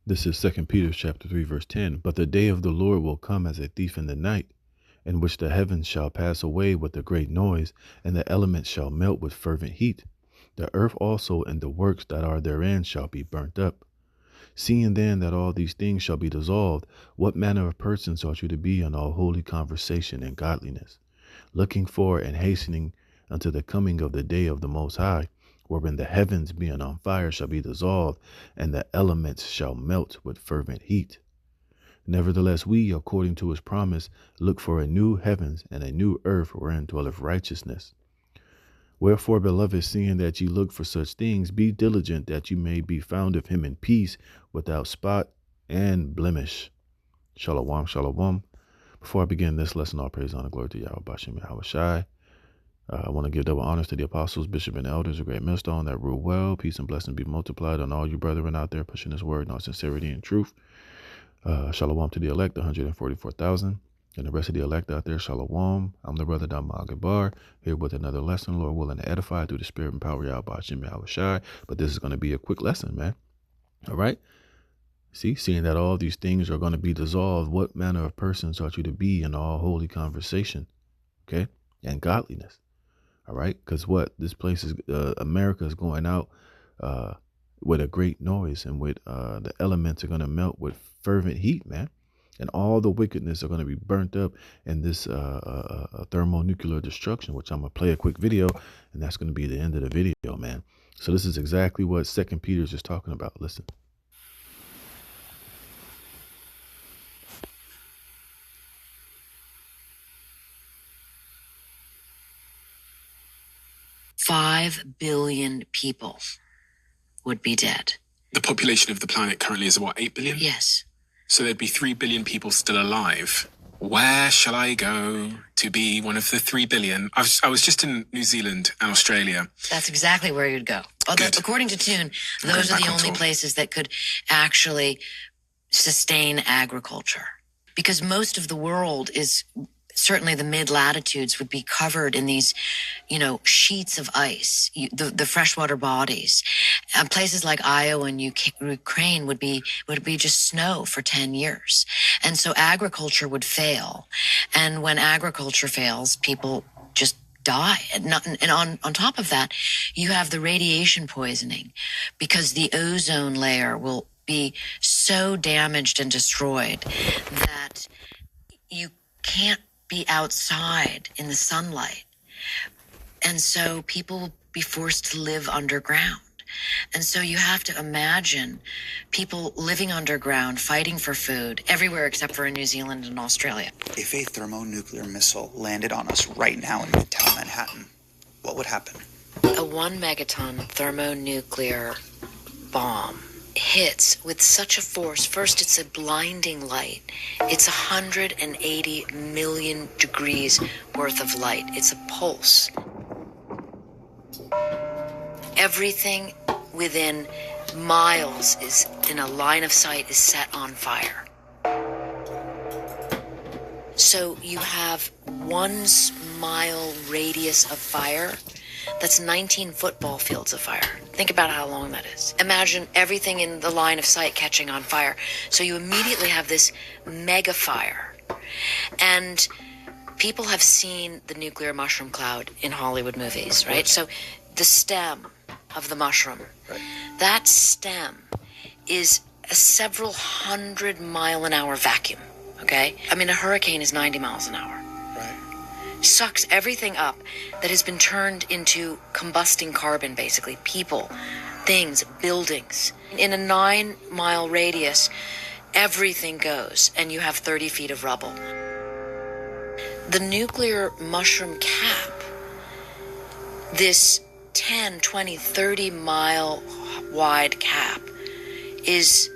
This is 2 Peter chapter 3, verse 10. But the day of the Lord will come as a thief in the night, in which the heavens shall pass away with a great noise, and the elements shall melt with fervent heat. The earth also and the works that are therein shall be burnt up. Seeing then that all these things shall be dissolved, what manner of persons ought you to be in all holy conversation and godliness, looking for and hastening unto the coming of the day of the Most High, wherein the heavens being on fire shall be dissolved, and the elements shall melt with fervent heat. Nevertheless, we, according to his promise, look for a new heavens and a new earth wherein dwelleth righteousness. Wherefore, beloved, seeing that ye look for such things, be diligent that you may be found of him in peace, without spot and blemish. Shalom, shalom. Before I begin this lesson, all praise, honor, glory to Yahweh Bashem Yahweh Shai. I want to give double honors to the apostles, bishop, and elders, a great millstone that rule well. Peace and blessing be multiplied on all you brethren out there pushing this word in all sincerity and truth. Shalom to the elect, 144,000. And the rest of the elect out there, shalom. I'm the brother Damal Gabar, here with another lesson, Lord willing, to edify through the spirit and power of Yahweh Bashem Yahweh Shai. But this is going to be a quick lesson, man. All right? Seeing that all these things are going to be dissolved, what manner of persons ought you to be in all holy conversation, okay, and godliness? All right, because what this place is, America is going out with a great noise, and with the elements are going to melt with fervent heat, man, and all the wickedness are going to be burnt up in this thermonuclear destruction, which I'm gonna play a quick video, and that's going to be the end of the video, man. So this is exactly what 2 Peter is just talking about. Listen. Five billion people would be dead. The population of the planet currently is what, 8 billion? Yes. So there'd be 3 billion people still alive. Where shall I go to be one of the 3 billion? I was just in New Zealand and Australia. That's exactly where you'd go. Although, according to Toon, those are the only places that could actually sustain agriculture. Because most of the world is, certainly the mid-latitudes would be covered in these, sheets of ice, the freshwater bodies. Places like Iowa and Ukraine would be just snow for 10 years. And so agriculture would fail. And when agriculture fails, people just die. And on top of that, you have the radiation poisoning, because the ozone layer will be so damaged and destroyed that you can't be outside in the sunlight. And so people will be forced to live underground. And so you have to imagine people living underground, fighting for food everywhere except for in New Zealand and Australia. If a thermonuclear missile landed on us right now in Midtown Manhattan, what would happen? A 1 megaton thermonuclear bomb hits with such a force. First, it's a blinding light. It's 180 million degrees worth of light. It's a pulse. Everything within miles is in a line of sight is set on fire. So you have 1 mile radius of fire. That's 19 football fields of fire. Think about how long that is. Imagine everything in the line of sight catching on fire. So you immediately have this mega fire. And people have seen the nuclear mushroom cloud in Hollywood movies, right? So the stem of the mushroom, that stem is a several 100-mile-an-hour vacuum, okay? I mean, a hurricane is 90 miles an hour. Sucks everything up that has been turned into combusting carbon, basically. People, things, buildings. In a 9-mile radius, everything goes, and you have 30 feet of rubble. The nuclear mushroom cap, this 10, 20, 30-mile wide cap, is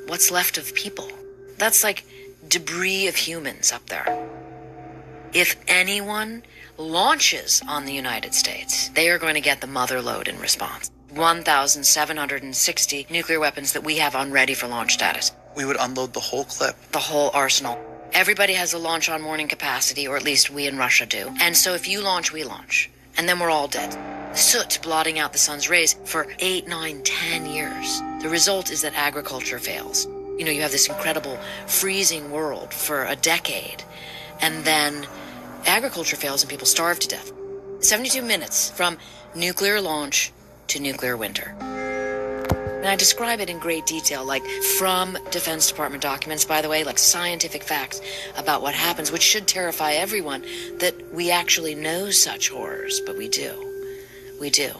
what's left of people. That's like debris of humans up there. If anyone launches on the United States, they are going to get the mother lode in response. 1,760 nuclear weapons that we have on ready for launch status. We would unload the whole clip. The whole arsenal. Everybody has a launch on morning capacity, or at least we in Russia do. And so if you launch, we launch. And then we're all dead. Soot blotting out the sun's rays for 8, 9, 10 years. The result is that agriculture fails. You know, you have this incredible freezing world for a decade, and then agriculture fails and people starve to death. 72 minutes from nuclear launch to nuclear winter. And I describe it in great detail, like from Defense Department documents, by the way, like scientific facts about what happens, which should terrify everyone that we actually know such horrors, but we do. We do.